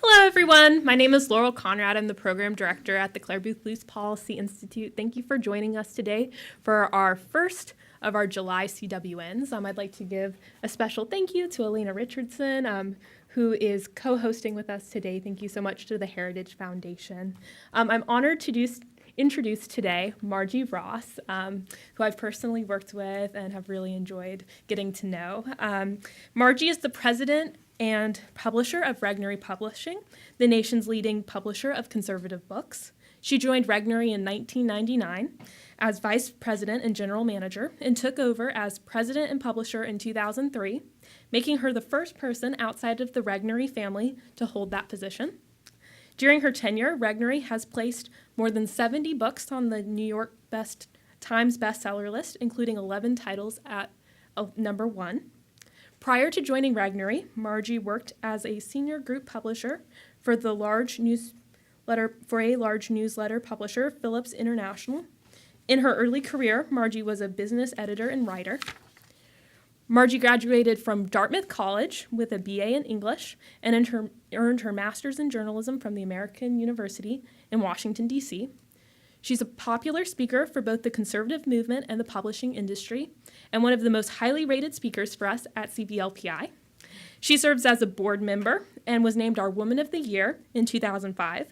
Hello, everyone. My name is Laurel Conrad. I'm the Program Director at the Clare Boothe Luce Policy Institute. Thank you for joining us today for our first of our July CWNs. I'd like to give a special thank you to Elena Richardson, who is co-hosting with us today. Thank you so much to the Heritage Foundation. I'm honored to introduce today Marji Ross, who I've personally worked with and have really enjoyed getting to know. Marji is the president and publisher of Regnery Publishing, the nation's leading publisher of conservative books. She joined Regnery in 1999 as vice president and general manager and took over as president and publisher in 2003, making her the first person outside of the Regnery family to hold that position. During her tenure, Regnery has placed more than 70 books on the New York Times bestseller list, including 11 titles at number 1. Prior to joining Regnery, Marji worked as a senior group publisher for a large newsletter publisher, Phillips International. In her early career, Marji was a business editor and writer. Marji graduated from Dartmouth College with a BA in English and earned her master's in journalism from the American University in Washington, D.C. She's a popular speaker for both the conservative movement and the publishing industry, and one of the most highly rated speakers for us at CVLPI. She serves as a board member and was named our Woman of the Year in 2005.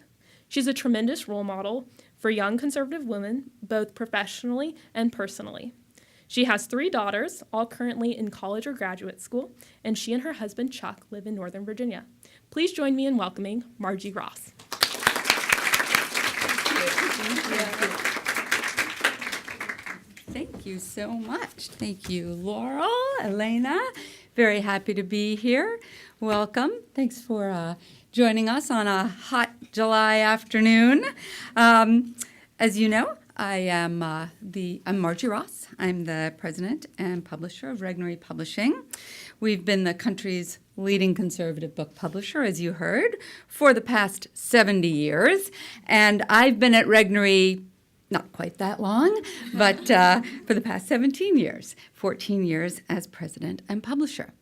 She's a tremendous role model for young conservative women, both professionally and personally. She has 3 daughters, all currently in college or graduate school, and she and her husband, Chuck, live in Northern Virginia. Please join me in welcoming Marji Ross. Thank you so much. Thank you, Laurel, Elena. Very happy to be here. Welcome. Thanks for joining us on a hot July afternoon. As you know, I'm Marji Ross. I'm the president and publisher of Regnery Publishing. We've been the country's leading conservative book publisher, as you heard, for the past 70 years. And I've been at Regnery not quite that long, but for the past 17 years, 14 years as president and publisher.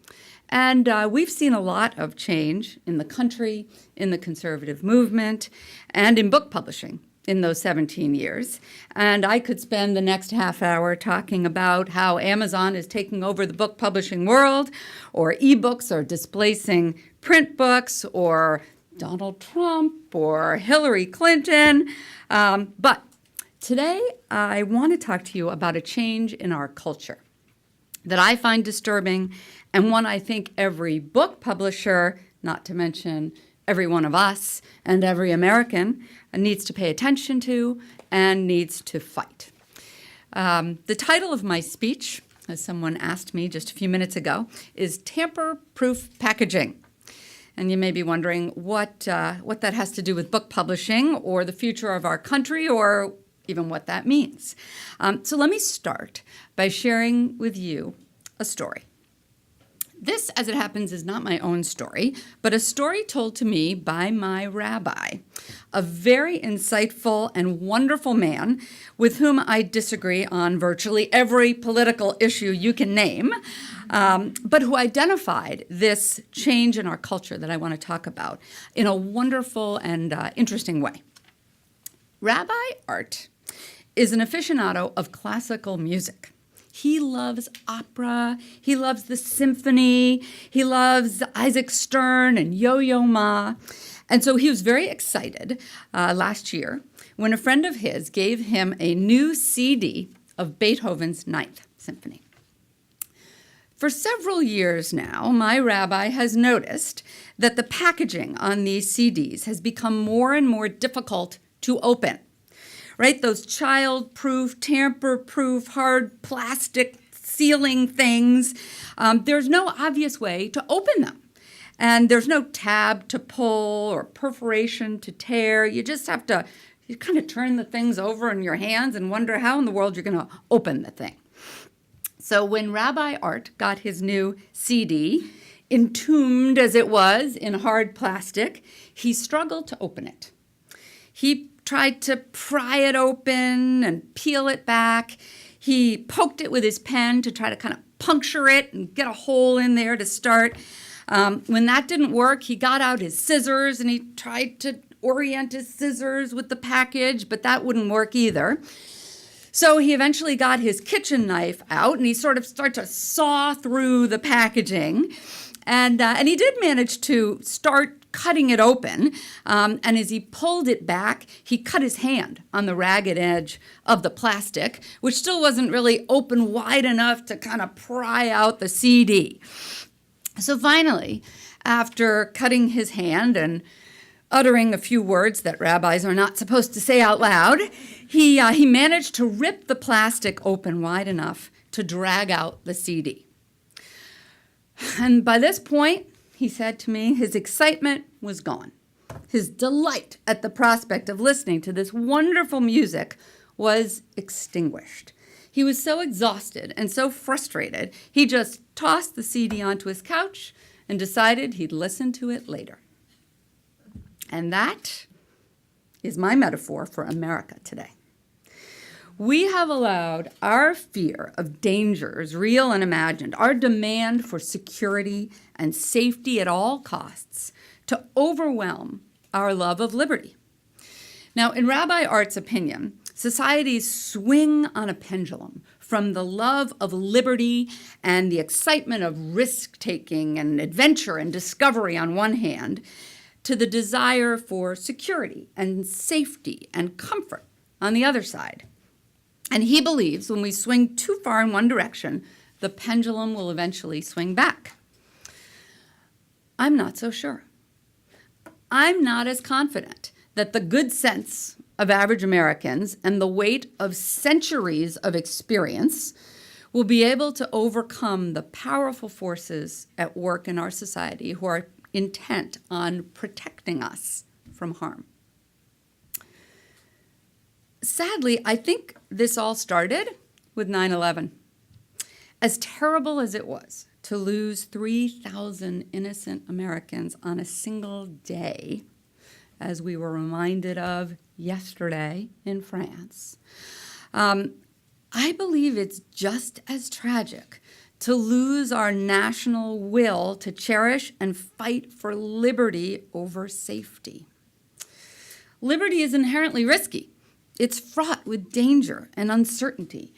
And we've seen a lot of change in the country, in the conservative movement, and in book publishing in those 17 years. And I could spend the next half hour talking about how Amazon is taking over the book publishing world, or ebooks are displacing print books, or Donald Trump, or Hillary Clinton. But today, I want to talk to you about a change in our culture that I find disturbing, and one I think every book publisher, not to mention every one of us and every American, needs to pay attention to and needs to fight. The title of my speech, as someone asked me just a few minutes ago, is Tamper-Proof Packaging. And you may be wondering what that has to do with book publishing or the future of our country or even what that means. So let me start by sharing with you a story. This, as it happens, is not my own story, but a story told to me by my rabbi, a very insightful and wonderful man with whom I disagree on virtually every political issue you can name, but who identified this change in our culture that I want to talk about in a wonderful and interesting way. Rabbi Art is an aficionado of classical music. He loves opera, he loves the symphony, he loves Isaac Stern and Yo-Yo Ma. And so he was very excited last year when a friend of his gave him a new CD of Beethoven's Ninth Symphony. For several years now, my rabbi has noticed that the packaging on these CDs has become more and more difficult to open. Right? Those child-proof, tamper-proof, hard plastic sealing things. There's no obvious way to open them. And there's no tab to pull or perforation to tear. You just have to kind of turn the things over in your hands and wonder how in the world you're going to open the thing. So when Rabbi Art got his new CD, entombed as it was in hard plastic, he struggled to open it. He tried to pry it open and peel it back. He poked it with his pen to try to kind of puncture it and get a hole in there to start. When that didn't work, he got out his scissors and he tried to orient his scissors with the package, but that wouldn't work either. So he eventually got his kitchen knife out and he sort of started to saw through the packaging. And he did manage to start cutting it open. And as he pulled it back, he cut his hand on the ragged edge of the plastic, which still wasn't really open wide enough to kind of pry out the CD. So finally, after cutting his hand and uttering a few words that rabbis are not supposed to say out loud, he managed to rip the plastic open wide enough to drag out the CD. And by this point, he said to me, his excitement was gone. His delight at the prospect of listening to this wonderful music was extinguished. He was so exhausted and so frustrated, he just tossed the CD onto his couch and decided he'd listen to it later. And that is my metaphor for America today. We have allowed our fear of dangers, real and imagined, our demand for security and safety at all costs, to overwhelm our love of liberty. Now, in Rabbi Art's opinion, societies swing on a pendulum from the love of liberty and the excitement of risk-taking and adventure and discovery on one hand, to the desire for security and safety and comfort on the other side. And he believes when we swing too far in one direction, the pendulum will eventually swing back. I'm not so sure. I'm not as confident that the good sense of average Americans and the weight of centuries of experience will be able to overcome the powerful forces at work in our society who are intent on protecting us from harm. Sadly, I think this all started with 9/11. As terrible as it was to lose 3,000 innocent Americans on a single day, as we were reminded of yesterday in France, I believe it's just as tragic to lose our national will to cherish and fight for liberty over safety. Liberty is inherently risky. It's fraught with danger and uncertainty.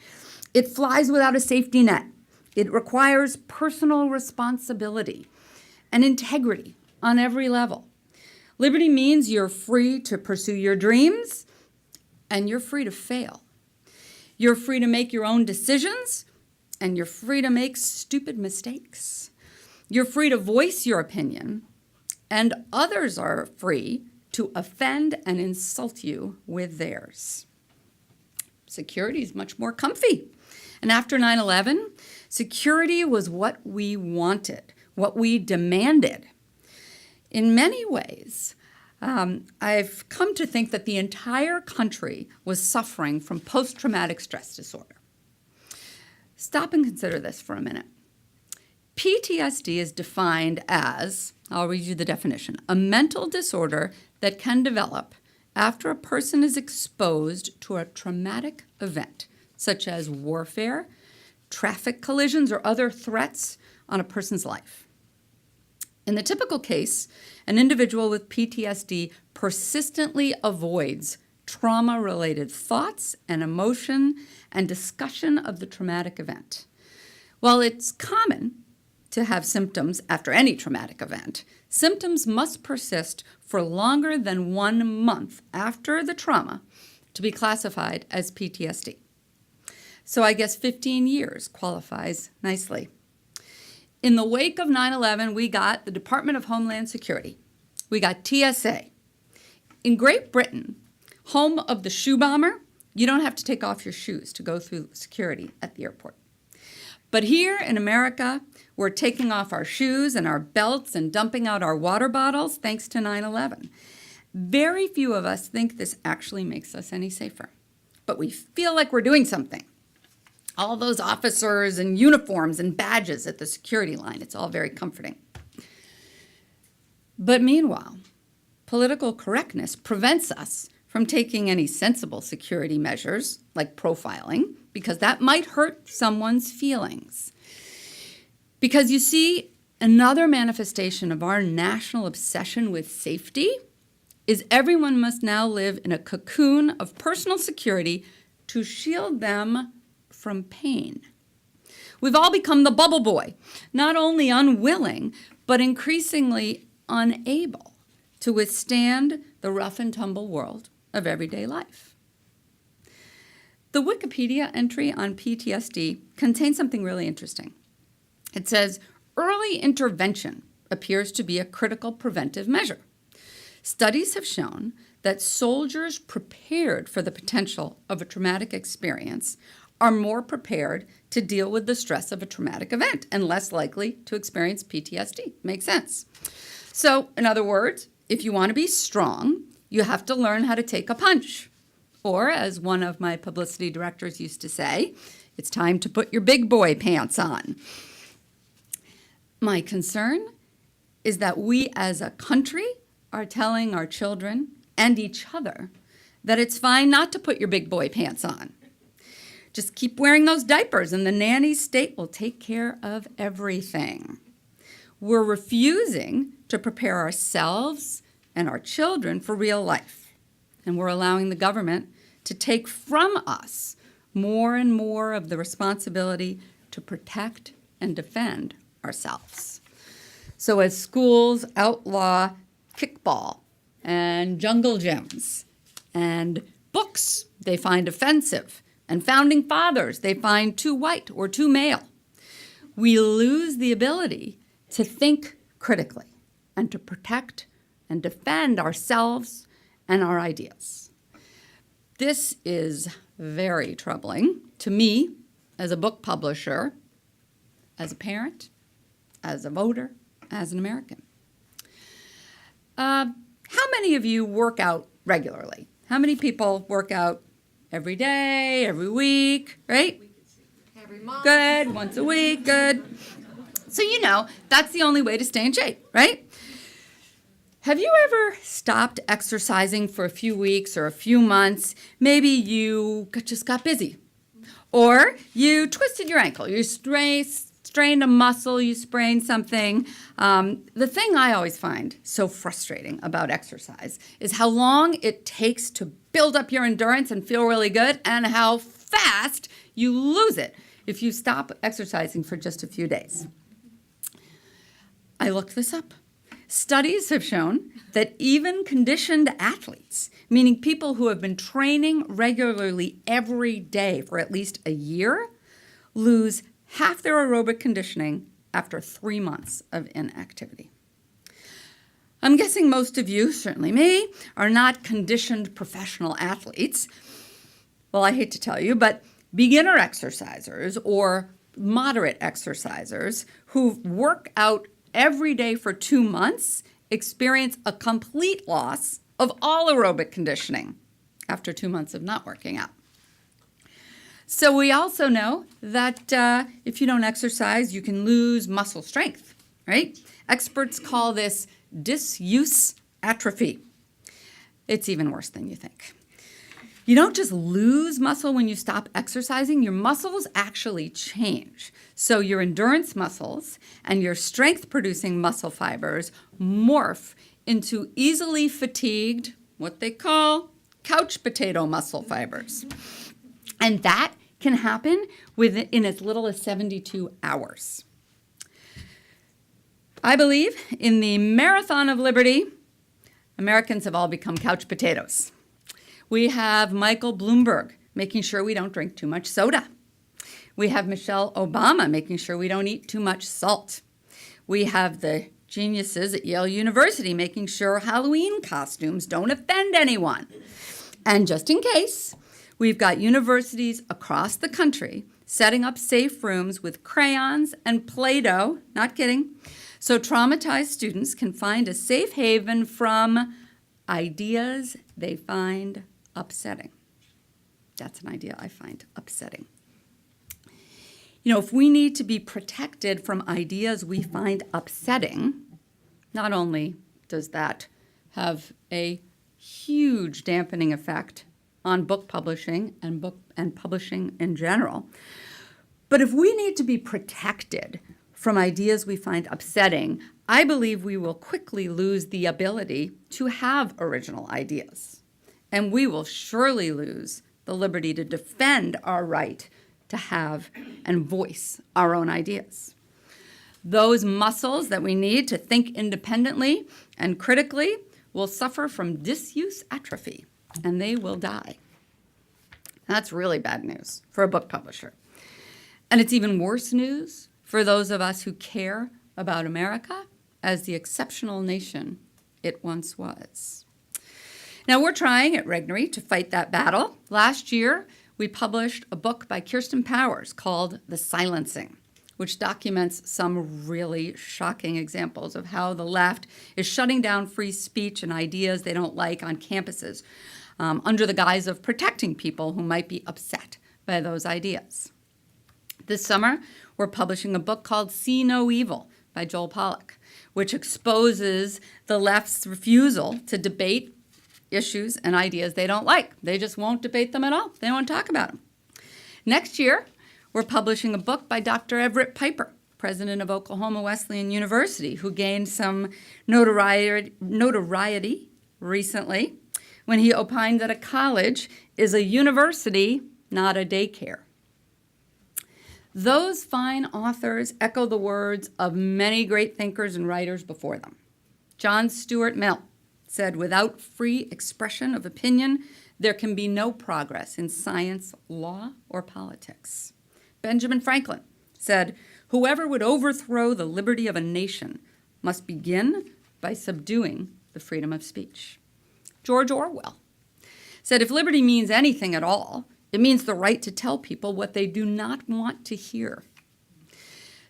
It flies without a safety net. It requires personal responsibility and integrity on every level. Liberty means you're free to pursue your dreams and you're free to fail. You're free to make your own decisions and you're free to make stupid mistakes. You're free to voice your opinion and others are free to offend and insult you with theirs. Security is much more comfy. And after 9/11, security was what we wanted, what we demanded. In many ways, I've come to think that the entire country was suffering from post-traumatic stress disorder. Stop and consider this for a minute. PTSD is defined as, I'll read you the definition, a mental disorder that can develop after a person is exposed to a traumatic event, such as warfare, traffic collisions, or other threats on a person's life. In the typical case, an individual with PTSD persistently avoids trauma-related thoughts and emotion and discussion of the traumatic event. While it's common to have symptoms after any traumatic event, symptoms must persist for longer than 1 month after the trauma to be classified as PTSD. So I guess 15 years qualifies nicely. In the wake of 9/11, we got the Department of Homeland Security. We got TSA. In Great Britain, home of the shoe bomber, you don't have to take off your shoes to go through security at the airport. But here in America, we're taking off our shoes and our belts and dumping out our water bottles thanks to 9/11. Very few of us think this actually makes us any safer. But we feel like we're doing something. All those officers and uniforms and badges at the security line, it's all very comforting. But meanwhile, political correctness prevents us from taking any sensible security measures like profiling, because that might hurt someone's feelings. Because you see, Another manifestation of our national obsession with safety is everyone must now live in a cocoon of personal security to shield them from pain. We've all become the bubble boy, not only unwilling, but increasingly unable to withstand the rough and tumble world of everyday life. The Wikipedia entry on PTSD contains something really interesting. It says, early intervention appears to be a critical preventive measure. Studies have shown that soldiers prepared for the potential of a traumatic experience are more prepared to deal with the stress of a traumatic event and less likely to experience PTSD. Makes sense. So, in other words, if you want to be strong, you have to learn how to take a punch. Or, as one of my publicity directors used to say, it's time to put your big boy pants on. My concern is that we as a country are telling our children and each other that it's fine not to put your big boy pants on. Just keep wearing those diapers and the nanny state will take care of everything. We're refusing to prepare ourselves and our children for real life. And we're allowing the government to take from us more and more of the responsibility to protect and defend ourselves. So as schools outlaw kickball and jungle gyms and books they find offensive and founding fathers they find too white or too male, we lose the ability to think critically and to protect and defend ourselves and our ideas. This is very troubling to me as a book publisher, as a parent, as a voter, as an American. How many of you work out regularly? How many people work out every day, every week, right? Every month. Good, once a week, good. So you know, that's the only way to stay in shape, right? Have you ever stopped exercising for a few weeks or a few months? Maybe you just got busy. Or you twisted your ankle, you strained a muscle, you sprained something. The thing I always find so frustrating about exercise is how long it takes to build up your endurance and feel really good and how fast you lose it if you stop exercising for just a few days. I looked this up. Studies have shown that even conditioned athletes, meaning people who have been training regularly every day for at least a year, lose half their aerobic conditioning after 3 months of inactivity. I'm guessing most of you, certainly me, are not conditioned professional athletes. Well, I hate to tell you, but beginner exercisers or moderate exercisers who work out every day for 2 months experience a complete loss of all aerobic conditioning after 2 months of not working out. So we also know that if you don't exercise, you can lose muscle strength, right? Experts call this disuse atrophy. It's even worse than you think. You don't just lose muscle when you stop exercising, your muscles actually change. So your endurance muscles and your strength-producing muscle fibers morph into easily fatigued, what they call couch potato muscle fibers. And that can happen in as little as 72 hours. I believe in the marathon of liberty, Americans have all become couch potatoes. We have Michael Bloomberg making sure we don't drink too much soda. We have Michelle Obama making sure we don't eat too much salt. We have the geniuses at Yale University making sure Halloween costumes don't offend anyone. And just in case, we've got universities across the country setting up safe rooms with crayons and Play-Doh, not kidding, so traumatized students can find a safe haven from ideas they find upsetting. That's an idea I find upsetting. You know, if we need to be protected from ideas we find upsetting, not only does that have a huge dampening effect on book publishing and publishing in general, but if we need to be protected from ideas we find upsetting, I believe we will quickly lose the ability to have original ideas. And we will surely lose the liberty to defend our right to have and voice our own ideas. Those muscles that we need to think independently and critically will suffer from disuse atrophy, and they will die. That's really bad news for a book publisher. And it's even worse news for those of us who care about America as the exceptional nation it once was. Now, we're trying at Regnery to fight that battle. Last year, we published a book by Kirsten Powers called The Silencing, which documents some really shocking examples of how the left is shutting down free speech and ideas they don't like on campuses under the guise of protecting people who might be upset by those ideas. This summer, we're publishing a book called See No Evil by Joel Pollack, which exposes the left's refusal to debate issues and ideas they don't like. They just won't debate them at all. They don't want to talk about them. Next year, we're publishing a book by Dr. Everett Piper, president of Oklahoma Wesleyan University, who gained some notoriety recently when he opined that a college is a university, not a daycare. Those fine authors echo the words of many great thinkers and writers before them. John Stuart Mill said, "Without free expression of opinion, there can be no progress in science, law, or politics." Benjamin Franklin said, "Whoever would overthrow the liberty of a nation must begin by subduing the freedom of speech." George Orwell said, "If liberty means anything at all, it means the right to tell people what they do not want to hear."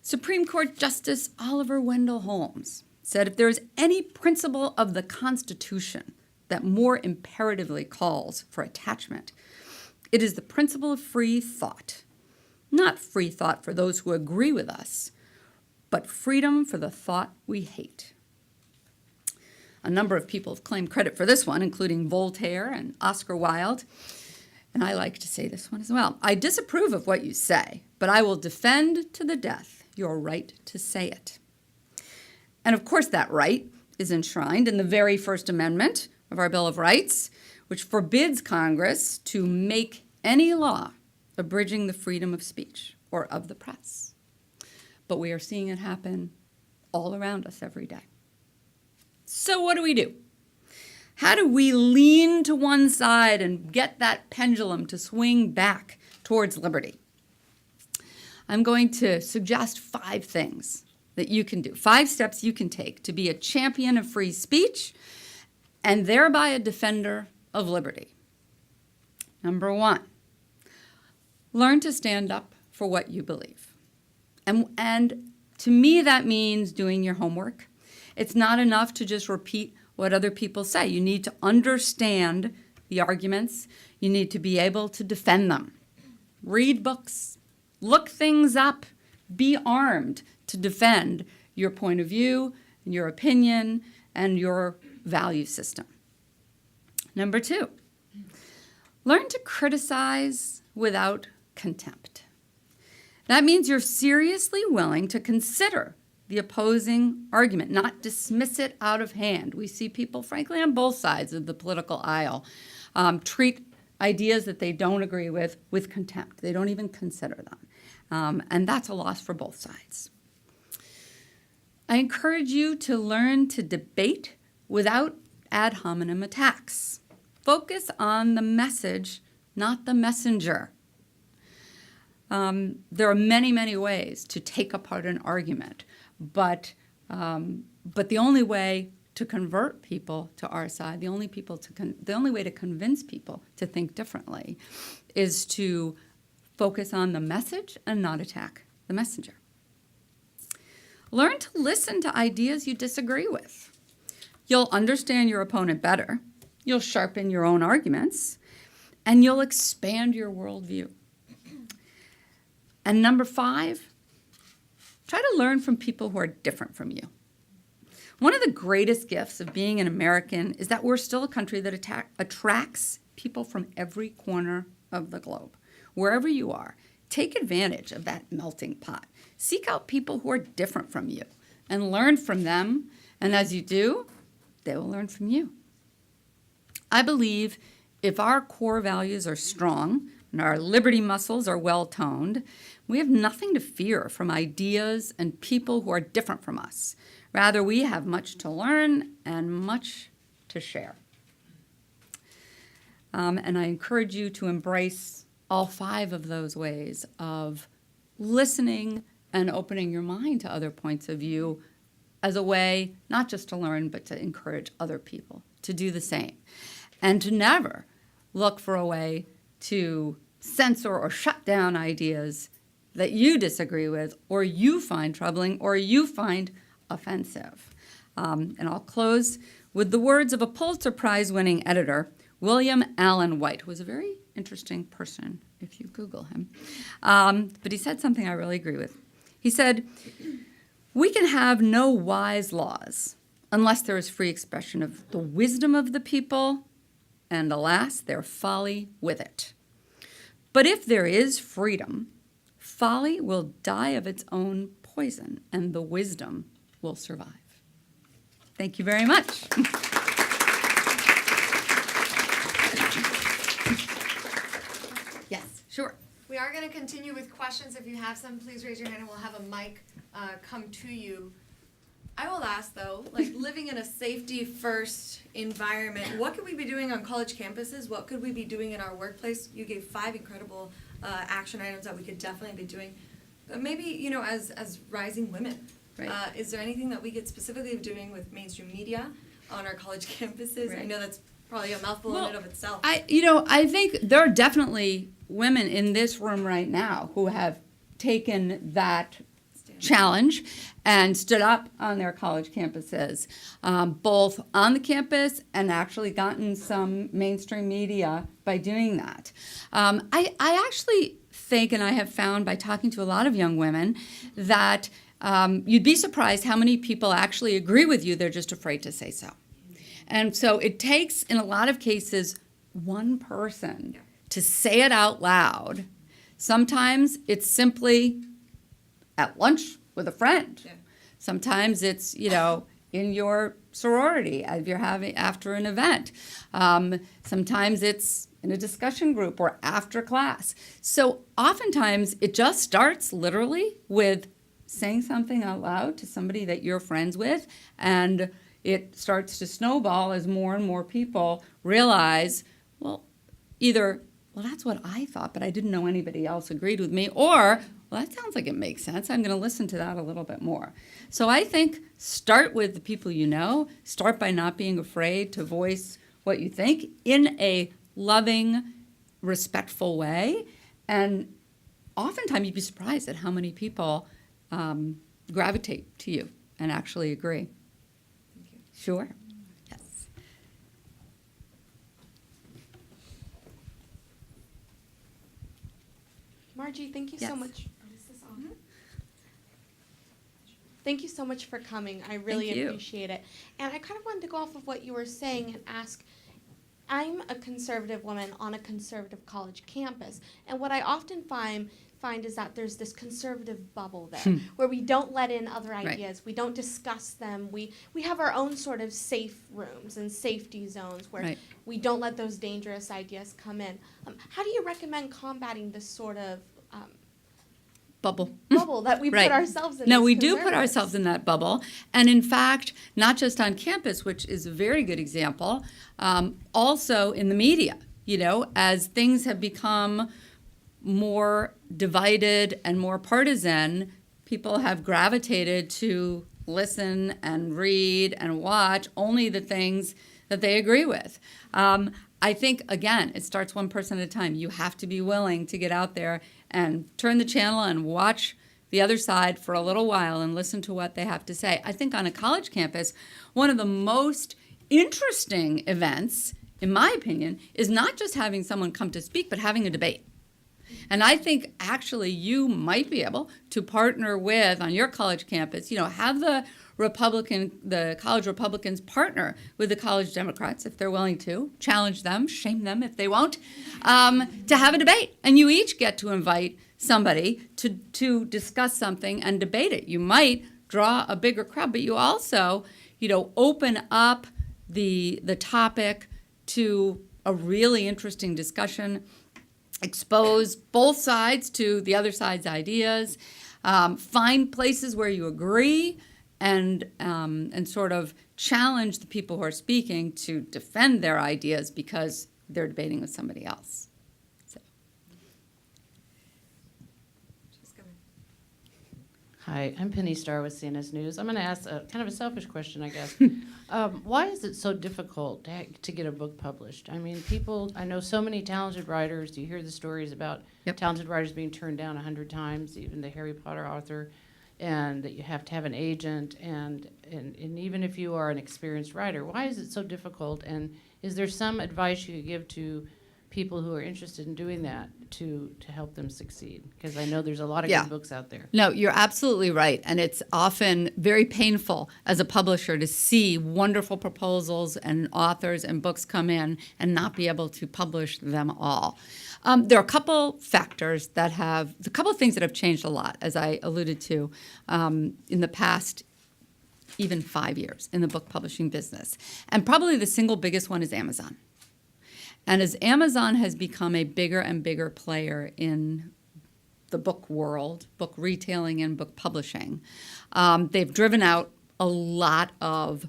Supreme Court Justice Oliver Wendell Holmes said, "If there is any principle of the Constitution that more imperatively calls for attachment, it is the principle of free thought. Not free thought for those who agree with us, but freedom for the thought we hate." A number of people have claimed credit for this one, including Voltaire and Oscar Wilde. And I like to say this one as well. "I disapprove of what you say, but I will defend to the death your right to say it." And of course, that right is enshrined in the very First Amendment of our Bill of Rights, which forbids Congress to make any law abridging the freedom of speech or of the press. But we are seeing it happen all around us every day. So what do? How do we lean to one side and get that pendulum to swing back towards liberty? I'm going to suggest 5 things that you can do, 5 steps you can take to be a champion of free speech and thereby a defender of liberty. Number 1, learn to stand up for what you believe. And to me, that means doing your homework. It's not enough to just repeat what other people say. You need to understand the arguments. You need to be able to defend them. Read books, look things up, be armed to defend your point of view, your opinion, and your value system. Number 2, learn to criticize without contempt. That means you're seriously willing to consider the opposing argument, not dismiss it out of hand. We see people, frankly, on both sides of the political aisle treat ideas that they don't agree with contempt. They don't even consider them. And that's a loss for both sides. I encourage you to learn to debate without ad hominem attacks. Focus on the message, not the messenger. There are many, many ways to take apart an argument, but the only way to convert people to our side, the only way to convince people to think differently, is to focus on the message and not attack the messenger. Learn to listen to ideas you disagree with. You'll understand your opponent better, you'll sharpen your own arguments, and you'll expand your worldview. And number 5, try to learn from people who are different from you. One of the greatest gifts of being an American is that we're still a country that attracts people from every corner of the globe. Wherever you are, take advantage of that melting pot. Seek out people who are different from you and learn from them. And as you do, they will learn from you. I believe if our core values are strong and our liberty muscles are well-toned, we have nothing to fear from ideas and people who are different from us. Rather, we have much to learn and much to share. And I encourage you to embrace all 5 of those ways of listening and opening your mind to other points of view as a way not just to learn, but to encourage other people to do the same. And to never look for a way to censor or shut down ideas that you disagree with, or you find troubling, or you find offensive. And I'll close with the words of a Pulitzer Prize-winning editor, William Allen White, who was a very interesting person if you Google him. But he said something I really agree with. He said, "We can have no wise laws unless there is free expression of the wisdom of the people, and alas, their folly with it. But if there is freedom, folly will die of its own poison, and the wisdom will survive." Thank you very much. Yes, sure. We are going to continue with questions. If you have some, please raise your hand and we'll have a mic come to you. I will ask though, like living in a safety-first environment, what could we be doing on college campuses? What could we be doing in our workplace? You gave 5 incredible action items that we could definitely be doing. But maybe, you know, as rising women, Right. Is there anything that we could specifically be doing with mainstream media on our college campuses? Right. I know that's probably a mouthful in and of itself. I think there are definitely women in this room right now who have taken that challenge and stood up on their college campuses, both on the campus and actually gotten some mainstream media by doing that. I actually think, and I have found by talking to a lot of young women, that you'd be surprised how many people actually agree with you. They're just afraid to say so. And so it takes, in a lot of cases, one person to say it out loud. Sometimes it's simply at lunch with a friend. Yeah. Sometimes it's, in your sorority if you're having after an event. Sometimes it's in a discussion group or after class. So oftentimes it just starts literally with saying something out loud to somebody that you're friends with, and it starts to snowball as more and more people realize, either, that's what I thought, but I didn't know anybody else agreed with me, or, that sounds like it makes sense. I'm going to listen to that a little bit more. So I think start with the people you know. Start by not being afraid to voice what you think in a loving, respectful way. And oftentimes you'd be surprised at how many people gravitate to you and actually agree. Thank you. Sure. Yes. Marji, thank you Yes. so much. Thank you so much for coming. I really Thank you. appreciate it. And I kind of wanted to go off of what you were saying and ask, I'm a conservative woman on a conservative college campus, and what I often find is that there's this conservative bubble there where we don't let in other ideas, we don't discuss them, we have our own sort of safe rooms and safety zones where we don't let those dangerous ideas come in. How do you recommend combating this sort of Bubble that we put ourselves in? No, as we do put conservatives? ourselves in that bubble. And in fact, not just on campus, which is a very good example, also in the media, as things have become more divided and more partisan, people have gravitated to listen and read and watch only the things that they agree with. I think, again, it starts one person at a time. You have to be willing to get out there and turn the channel and watch the other side for a little while and listen to what they have to say. I think on a college campus, one of the most interesting events, in my opinion, is not just having someone come to speak, but having a debate. And I think actually you might be able to partner with, on your college campus, have the the college Republicans partner with the college Democrats, if they're willing to, challenge them, shame them if they won't, to have a debate. And you each get to invite somebody to discuss something and debate it. You might draw a bigger crowd, but you also, open up the topic to a really interesting discussion, expose both sides to the other side's ideas, find places where you agree, and sort of challenge the people who are speaking to defend their ideas because they're debating with somebody else. So. Hi, I'm Penny Starr with CNS News. I'm going to ask a kind of a selfish question, I guess. Why is it so difficult to get a book published? I mean, I know so many talented writers. You hear the stories about talented writers being turned down 100 times, even the Harry Potter author, and that you have to have an agent. And even if you are an experienced writer, why is it so difficult? And is there some advice you could give to people who are interested in doing that to help them succeed? Because I know there's a lot of good books out there. No, you're absolutely right. And it's often very painful as a publisher to see wonderful proposals and authors and books come in and not be able to publish them all. There are a couple factors a couple of things that have changed a lot, as I alluded to, in the past even 5 years in the book publishing business. And probably the single biggest one is Amazon. And as Amazon has become a bigger and bigger player in the book world, book retailing and book publishing, they've driven out a lot of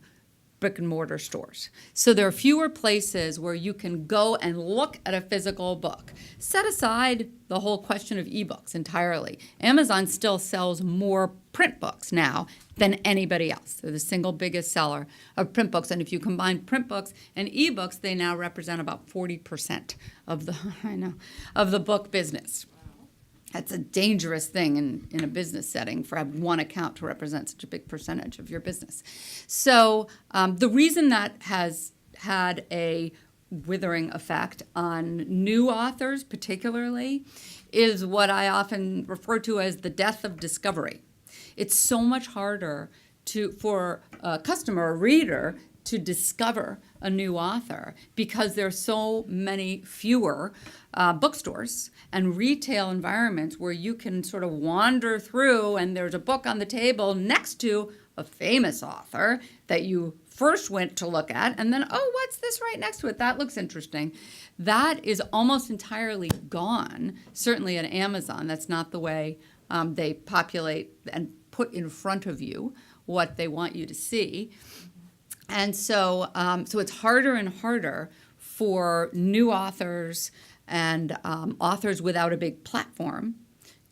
brick and mortar stores. So there are fewer places where you can go and look at a physical book. Set aside the whole question of ebooks entirely. Amazon still sells more print books now than anybody else. They're the single biggest seller of print books. And if you combine print books and ebooks, they now represent about 40% of the book business. That's a dangerous thing in a business setting for one account to represent such a big percentage of your business. So the reason that has had a withering effect on new authors particularly is what I often refer to as the death of discovery. It's so much harder for a customer, a reader, to discover a new author because there are so many fewer bookstores and retail environments where you can sort of wander through and there's a book on the table next to a famous author that you first went to look at and then, oh, what's this right next to it? That looks interesting. That is almost entirely gone, certainly at Amazon. That's not the way they populate and put in front of you what they want you to see. And so it's harder and harder for new authors and authors without a big platform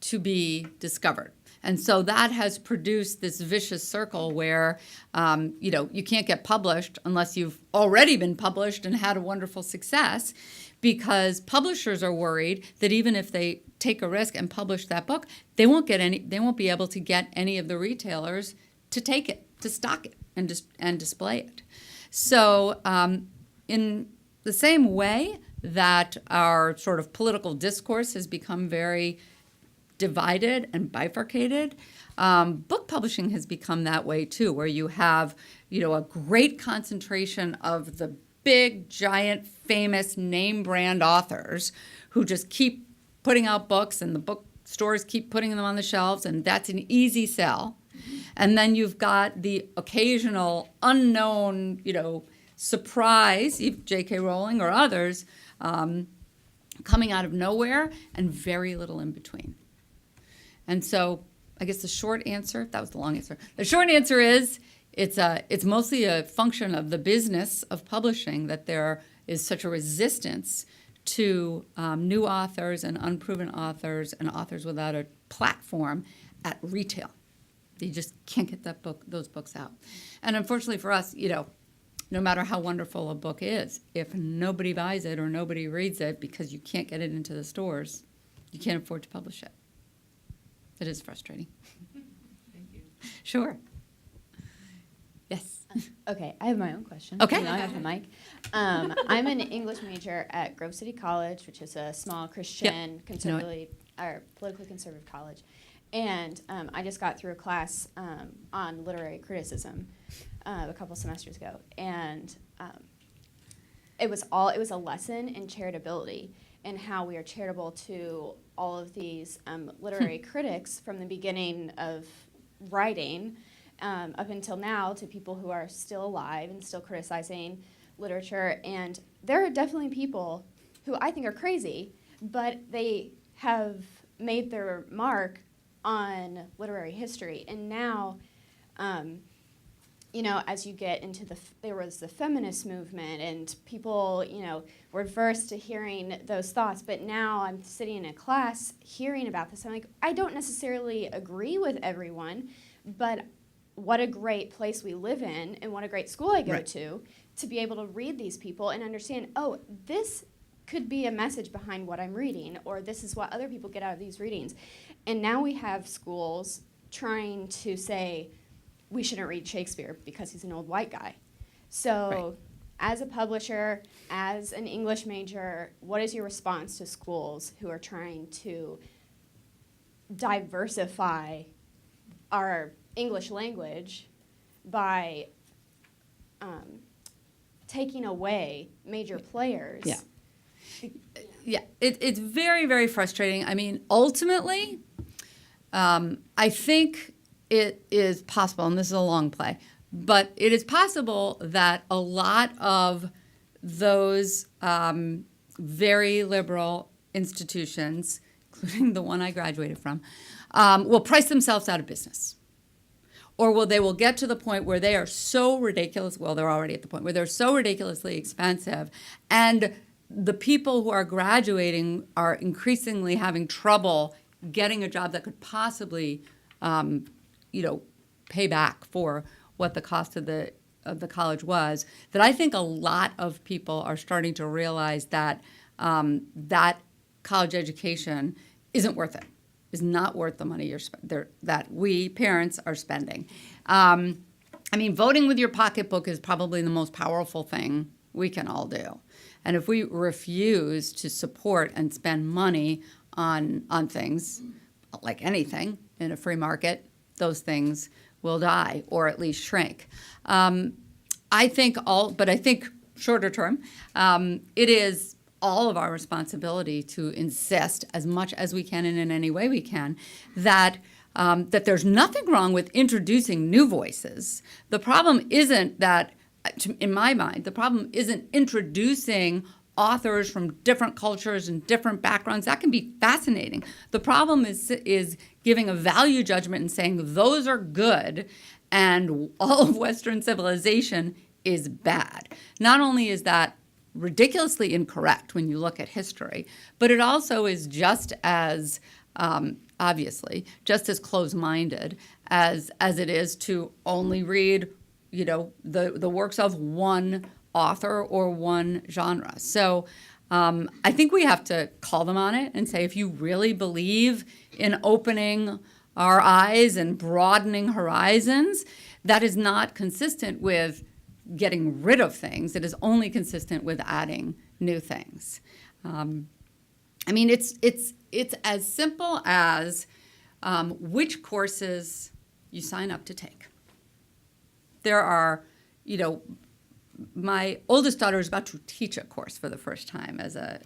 to be discovered. And so that has produced this vicious circle where, you can't get published unless you've already been published and had a wonderful success, because publishers are worried that even if they take a risk and publish that book, they won't be able to get any of the retailers to take it, to stock it, and display it. So in the same way that our sort of political discourse has become very divided and bifurcated, book publishing has become that way too, where you have, a great concentration of the big, giant, famous name brand authors who just keep putting out books and the bookstores keep putting them on the shelves, and that's an easy sell. And then you've got the occasional unknown, surprise, J.K. Rowling or others, coming out of nowhere, and very little in between. And so I guess the short answer, that was the long answer, the short answer is it's mostly a function of the business of publishing that there is such a resistance to new authors and unproven authors and authors without a platform at retail. You just can't get those books out. And unfortunately for us, no matter how wonderful a book is, if nobody buys it or nobody reads it because you can't get it into the stores, you can't afford to publish it. It is frustrating. Thank you. Sure. Yes. Okay, I have my own question. Okay. I have the mic. I'm an English major at Grove City College, which is a small Christian, conservatively or politically conservative college. And I just got through a class on literary criticism a couple semesters ago, and it was a lesson in charitability and how we are charitable to all of these literary critics from the beginning of writing up until now, to people who are still alive and still criticizing literature. And there are definitely people who I think are crazy, but they have made their mark on literary history. And now, as you get into there was the feminist movement, and people, were versed to hearing those thoughts. But now I'm sitting in a class hearing about this. I'm like, I don't necessarily agree with everyone, but what a great place we live in, and what a great school I go to be able to read these people and understand, oh, this could be a message behind what I'm reading, or this is what other people get out of these readings. And now we have schools trying to say we shouldn't read Shakespeare because he's an old white guy. So as a publisher, as an English major, what is your response to schools who are trying to diversify our English language by taking away major players? Yeah, it's very, very frustrating. I mean, ultimately, I think it is possible, and this is a long play, but it is possible that a lot of those very liberal institutions, including the one I graduated from, will price themselves out of business. Or they will get to the point where they are so ridiculous, well, they're already at the point where they're so ridiculously expensive, and the people who are graduating are increasingly having trouble getting a job that could possibly, pay back for what the cost of the college was, that I think a lot of people are starting to realize that that college education isn't worth it. Is not worth the money that we parents are spending. Voting with your pocketbook is probably the most powerful thing we can all do. And if we refuse to support and spend money on things, like anything in a free market, those things will die or at least shrink. I think shorter term, it is all of our responsibility to insist as much as we can and in any way we can that there's nothing wrong with introducing new voices. The problem isn't that, in my mind, the problem isn't introducing authors from different cultures and different backgrounds. That can be fascinating. The problem is giving a value judgment and saying those are good and all of Western civilization is bad. Not only is that ridiculously incorrect when you look at history, but it also is just as obviously just as close-minded as it is to only read the works of one author or one genre. So I think we have to call them on it and say, if you really believe in opening our eyes and broadening horizons, that is not consistent with getting rid of things. It is only consistent with adding new things. It's as simple as which courses you sign up to take. There are, my oldest daughter is about to teach a course for the first time as a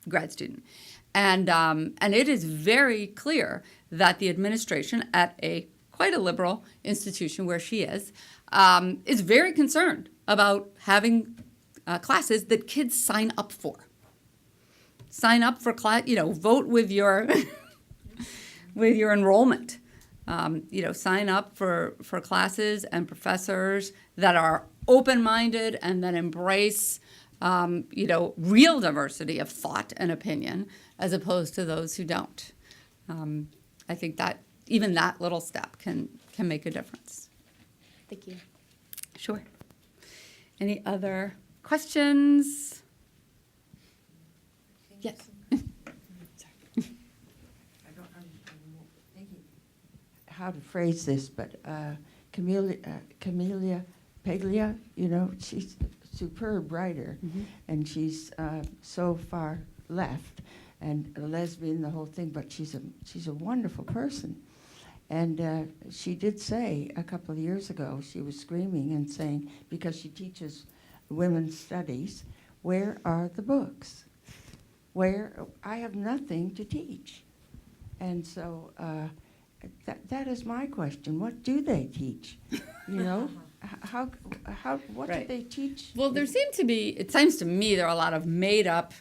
grad student, and it is very clear that the administration at quite a liberal institution where she is very concerned about having classes that kids sign up for. Sign up for class, vote with your with your enrollment. Sign up for classes and professors that are open-minded and that embrace, real diversity of thought and opinion, as opposed to those who don't. I think that even that little step can make a difference. Thank you. Sure. Any other questions? Yes. How to phrase this, but Camellia Paglia, she's a superb writer, and she's so far left and a lesbian, the whole thing. But she's a wonderful person. And she did say a couple of years ago, she was screaming and saying, because she teaches women's studies, where are the books? I have nothing to teach. And so that is my question. What do they teach? You know, what Right. do they teach? Well, there seem to be, it seems to me there are a lot of made up,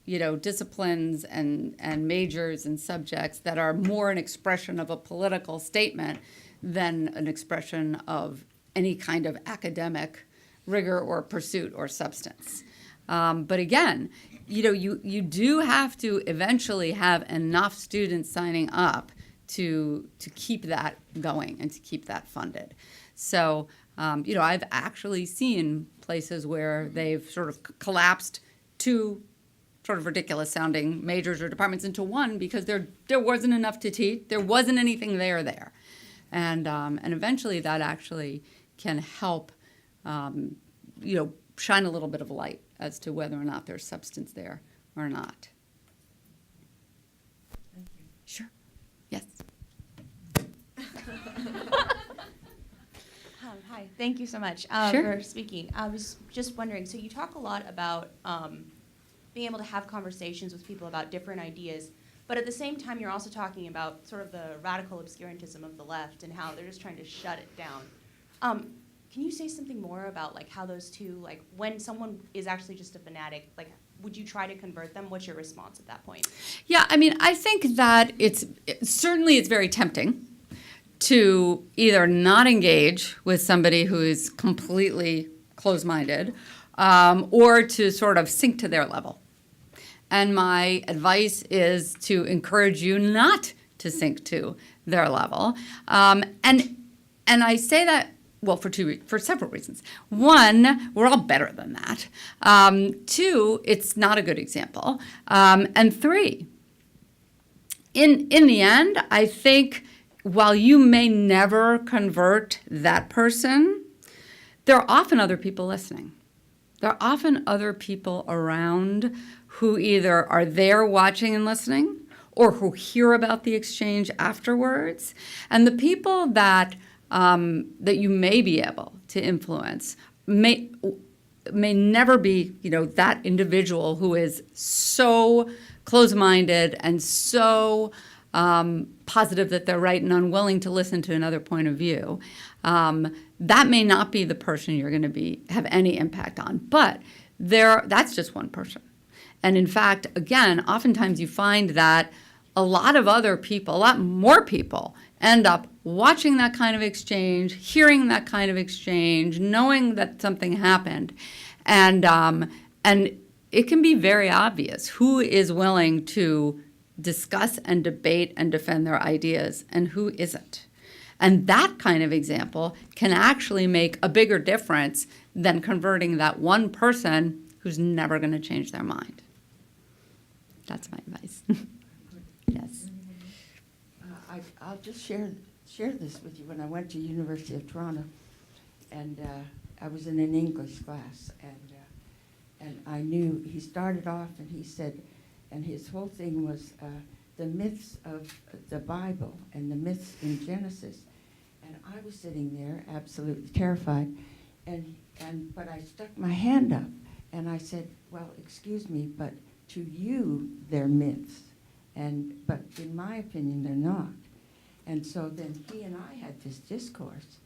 disciplines and majors and subjects that are more an expression of a political statement than an expression of any kind of academic rigor or pursuit or substance. But again, you do have to eventually have enough students signing up to keep that going and to keep that funded. So, I've actually seen places where they've sort of collapsed two sort of ridiculous sounding majors or departments into one because there wasn't enough to teach. There wasn't anything there. And eventually that actually can help, shine a little bit of light as to whether or not there's substance there or not. Thank you. Sure. Yes. Hi, thank you so much Sure. for speaking. I was just wondering, so you talk a lot about being able to have conversations with people about different ideas, but at the same time you're also talking about sort of the radical obscurantism of the left and how they're just trying to shut it down. Can you say something more about like how those two, like when someone is actually just a fanatic, like would you try to convert them? What's your response at that point? Yeah, I mean, I think that it's very tempting to either not engage with somebody who is completely closed-minded or to sort of sink to their level. And my advice is to encourage you not to sink to their level. And I say that, well, for several reasons. One, we're all better than that. Two, it's not a good example. And three, in the end, I think while you may never convert that person, there are often other people listening. There are often other people around who either are there watching and listening or who hear about the exchange afterwards. And the people that you may be able to influence may never be, that individual who is so close-minded and so positive that they're right and unwilling to listen to another point of view. That may not be the person you're going to have any impact on, but that's just one person. And in fact, again, oftentimes you find that a lot more people end up watching that kind of exchange, hearing that kind of exchange, knowing that something happened. And it can be very obvious who is willing to discuss and debate and defend their ideas and who isn't. And that kind of example can actually make a bigger difference than converting that one person who's never going to change their mind. That's my advice. Yes. I'll just share this with you. When I went to University of Toronto, and I was in an English class, and I knew he started off, and he said, and his whole thing was the myths of the Bible and the myths in Genesis, and I was sitting there absolutely terrified, but I stuck my hand up, and I said, well, excuse me, but to you they're myths, but in my opinion they're not. And so then he and I had this discourse,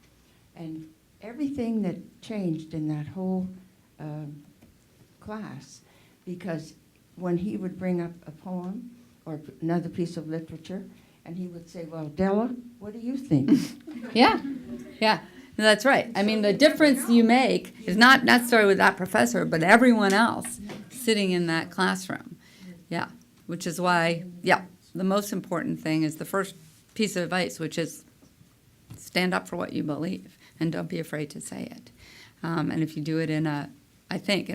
and everything that changed in that whole class, because when he would bring up a poem or another piece of literature, and he would say, well, Della, what do you think? Yeah. That's right. I mean, the difference you make is not necessarily with that professor, but everyone else sitting in that classroom. Yeah, which is why, the most important thing is the first piece of advice, which is stand up for what you believe and don't be afraid to say it. And if you do it in a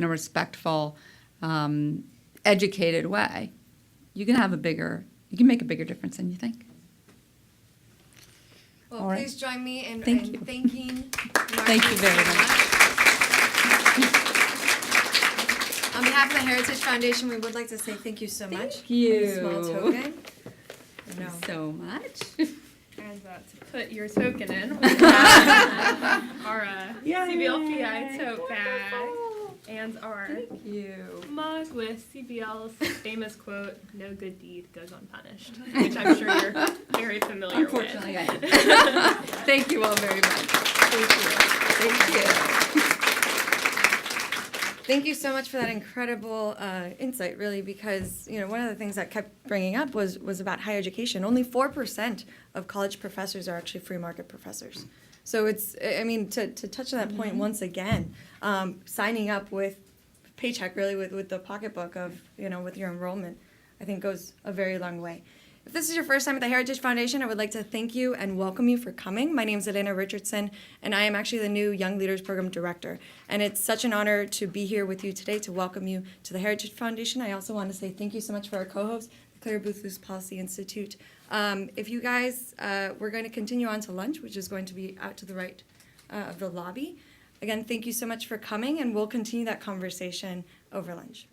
respectful, educated way, you can make a bigger difference than you think. Well, All right. please join me in Thank you. thanking Marji Thank you very much. On behalf of the Heritage Foundation, we would like to say thank you so much. Thank you. A small token. Thank you so much. And to put your token in, we have our CBL tote bag and our Thank you. mug with CBL's famous quote, "No good deed goes unpunished," which I'm sure you're very familiar Unfortunately, with. I am. Thank you all very much. Thank you. Thank you. Thank you so much for that incredible insight, really, because one of the things that kept bringing up was about higher education. Only 4% of college professors are actually free market professors. So it's, I mean, to touch on that point once again, signing up with paycheck, really, with the pocketbook of, with your enrollment, I think goes a very long way. If this is your first time at the Heritage Foundation, I would like to thank you and welcome you for coming. My name is Elena Richardson, and I am actually the new Young Leaders Program Director. And it's such an honor to be here with you today to welcome you to the Heritage Foundation. I also want to say thank you so much for our co-host, the Claire Booth Luce Policy Institute. If you guys, we're going to continue on to lunch, which is going to be out to the right of the lobby. Again, thank you so much for coming, and we'll continue that conversation over lunch.